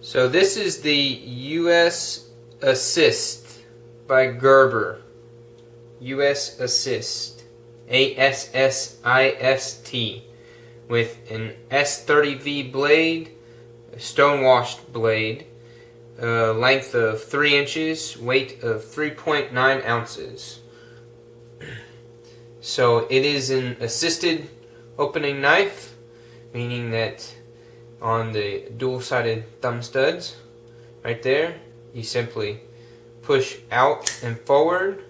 So this is the US Assist by Gerber. US Assist. ASSIST. With an S30V blade, a stonewashed blade, length of 3 inches, weight of 3.9 ounces. So it is an assisted opening knife, meaning that on the dual-sided thumb studs, right there, you simply push out and forward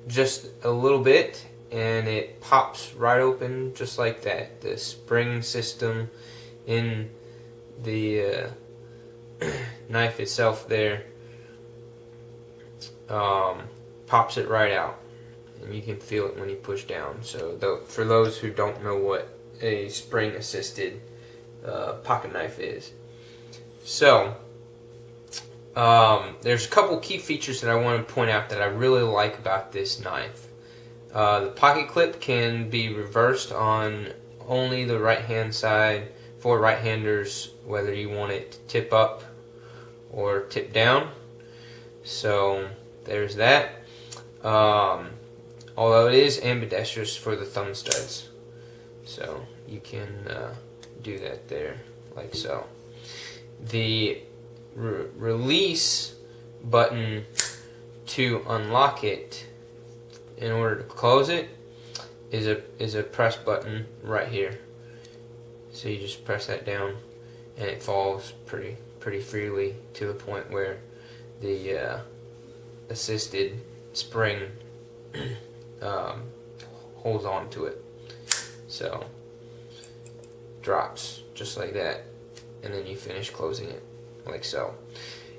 just a little bit, and it pops right open just like that. The spring system in the knife itself there pops it right out, and you can feel it when you push down. So for those who don't know what a spring assisted pocket knife is, so there's a couple key features that I want to point out that I really like about this knife. The pocket clip can be reversed on only the right hand side for right-handers, whether you want it to tip up or tip down. So there's that. Although it is ambidextrous for the thumb studs, so you can do that there like so. The release button to unlock it in order to close it is a press button right here. So you just press that down and it falls pretty freely to the point where the assisted spring holds on to it. So drops just like that, and then you finish closing it like so.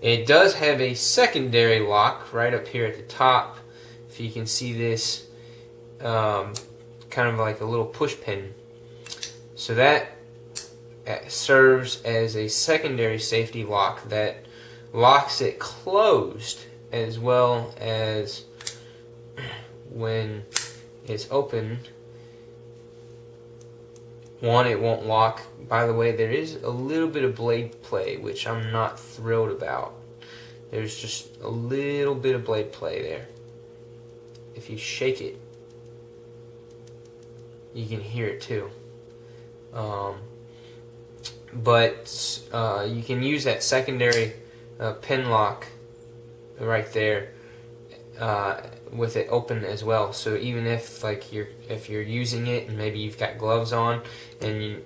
It does have a secondary lock right up here at the top. If you can see this, kind of like a little push pin. So that serves as a secondary safety lock that locks it closed, as well as when it's open. One, it won't lock. By the way, there is a little bit of blade play, which I'm not thrilled about. There's just a little bit of blade play there. If you shake it, you can hear it too. But you can use that secondary pin lock right there with it open as well. So even if if you're using it and maybe you've got gloves on and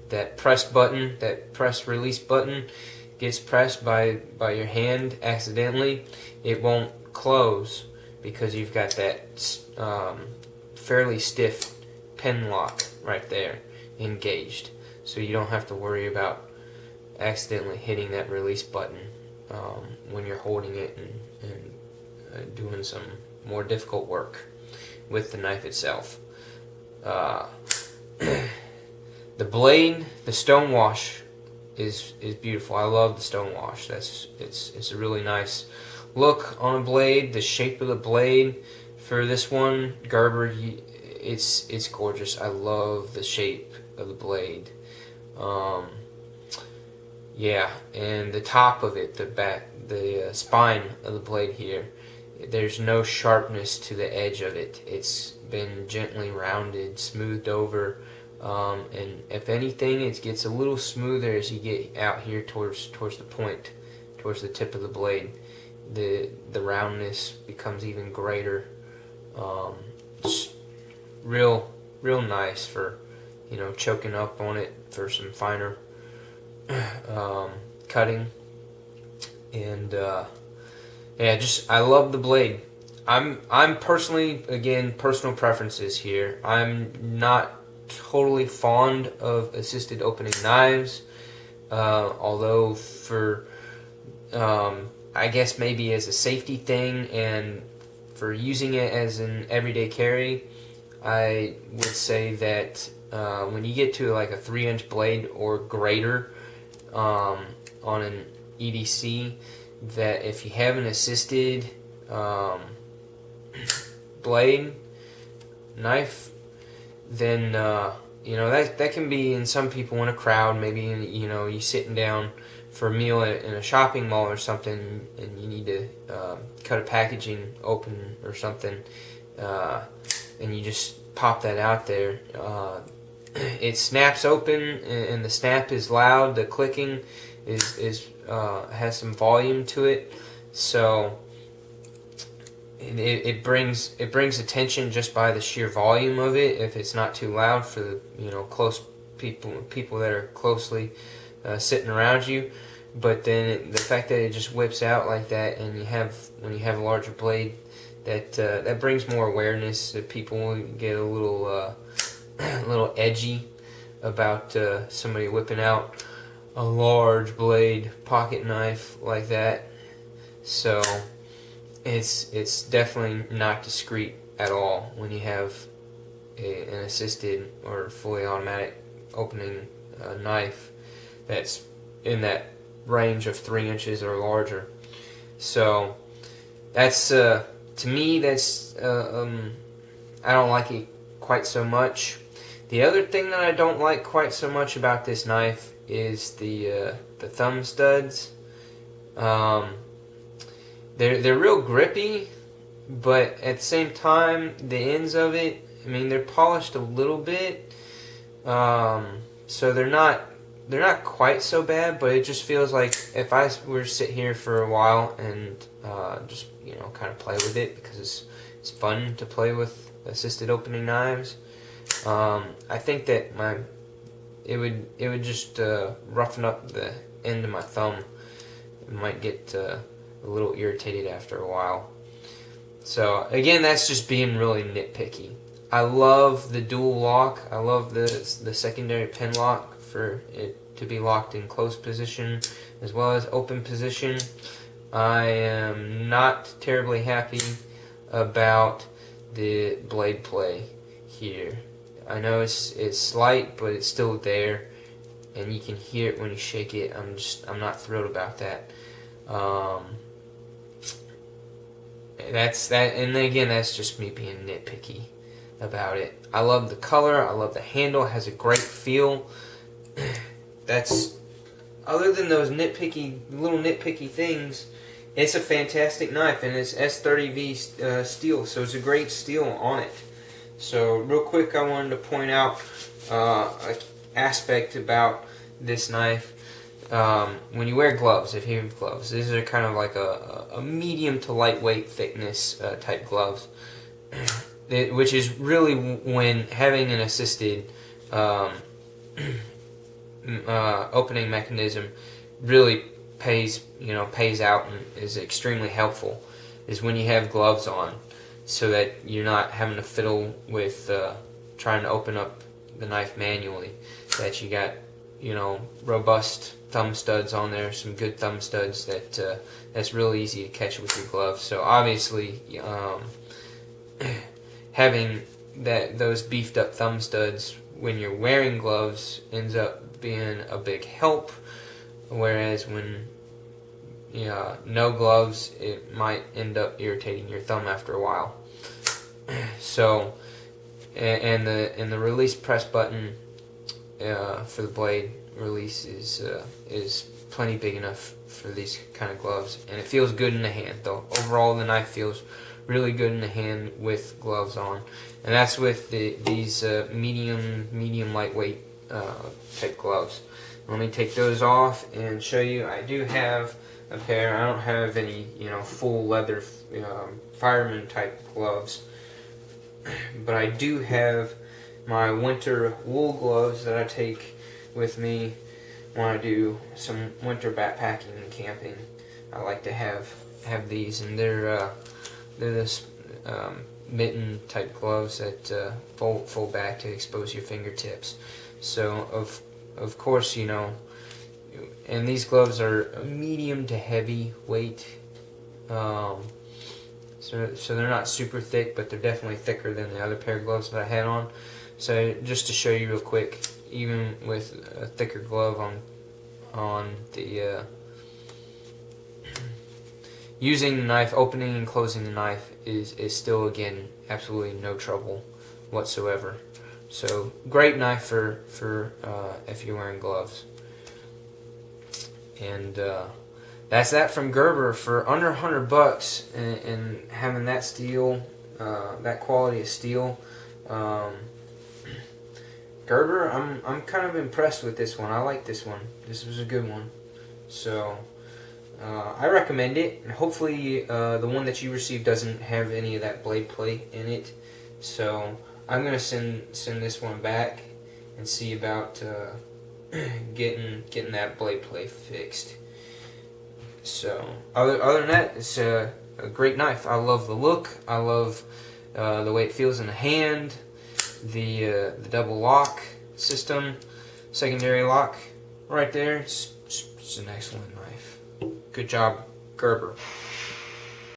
that press button, that press release button gets pressed by your hand accidentally, it won't close because you've got that fairly stiff pin lock right there engaged. So you don't have to worry about accidentally hitting that release button when you're holding it and doing some more difficult work with the knife itself. The blade, the stonewash is beautiful. I love the stonewash. It's a really nice look on a blade. The shape of the blade for this one, Gerber, it's gorgeous. I love the shape of the blade. Yeah, and the top of it, the spine of the blade here, there's no sharpness to the edge of it. It's been gently rounded, smoothed over, and if anything, it gets a little smoother as you get out here towards the point, towards the tip of the blade. The roundness becomes even greater. Just real nice for choking up on it for some finer cutting. And yeah, I love the blade. I'm personally, again, personal preferences here, I'm not totally fond of assisted opening knives, although for I guess maybe as a safety thing and for using it as an everyday carry, I would say that when you get to like a 3-inch blade or greater on an EDC, that if you have an assisted blade knife, then you know, that can be in some people in a crowd, maybe in, you know, you sitting down for a meal in a shopping mall or something, and you need to cut a packaging open or something, and you just pop that out there. It snaps open, and the snap is loud. The clicking is has some volume to it, so it brings attention just by the sheer volume of it. If it's not too loud for the, you know, close people that are closely sitting around you, but then the fact that it just whips out like that, and when you have a larger blade, that brings more awareness. That people get a little edgy about somebody whipping out a large blade pocket knife like that. So it's definitely not discreet at all when you have an assisted or fully automatic opening knife that's in that range of 3 inches or larger. So that's to me, that's I don't like it quite so much. The other thing that I don't like quite so much about this knife is the thumb studs. They're real grippy, but at the same time, the ends of it, I mean, they're polished a little bit, so they're not quite so bad. But it just feels like if I were to sit here for a while and just, you know, kind of play with it, because it's fun to play with assisted opening knives. I think that it would just roughen up the end of my thumb. It might get a little irritated after a while. So again, that's just being really nitpicky. I love the dual lock. I love the secondary pin lock for it to be locked in closed position as well as open position. I am not terribly happy about the blade play here. I know it's slight, but it's still there, and you can hear it when you shake it. I'm not thrilled about that. That's that, and again, that's just me being nitpicky about it. I love the color. I love the handle. It has a great feel. That's, other than those little nitpicky things, it's a fantastic knife, and it's S30V steel, so it's a great steel on it. So real quick, I wanted to point out an aspect about this knife. When you wear gloves, if you have gloves, these are kind of like a medium to lightweight thickness type gloves, which is really when having an assisted opening mechanism really pays out and is extremely helpful, is when you have gloves on, so that you're not having to fiddle with trying to open up the knife manually. That you got, you know, robust thumb studs on there, some good thumb studs that's really easy to catch with your gloves. So obviously, having those beefed up thumb studs when you're wearing gloves ends up being a big help. Whereas when no gloves, it might end up irritating your thumb after a while. So, and the release press button for the blade release is plenty big enough for these kind of gloves, and it feels good in the hand. Though overall, the knife feels really good in the hand with gloves on, and that's with these medium lightweight type gloves. Let me take those off and show you. I do have a pair. I don't have any, full leather fireman type gloves, but I do have my winter wool gloves that I take with me when I do some winter backpacking and camping. I like to have these, and they're this mitten type gloves that fold back to expose your fingertips. So of course, and these gloves are medium to heavy weight. So they're not super thick, but they're definitely thicker than the other pair of gloves that I had on. So just to show you real quick, even with a thicker glove on the using the knife, opening and closing the knife is still, again, absolutely no trouble whatsoever. So great knife for if you're wearing gloves. And that's that from Gerber for under $100, and having that steel, that quality of steel. Gerber, I'm kind of impressed with this one. I like this one. This was a good one. So I recommend it. And hopefully the one that you received doesn't have any of that blade plate in it. So I'm gonna send this one back and see about getting that blade plate fixed. So other than that, it's a great knife. I love the look. I love the way it feels in the hand. The double lock system, secondary lock, right there. It's an excellent knife. Good job, Gerber.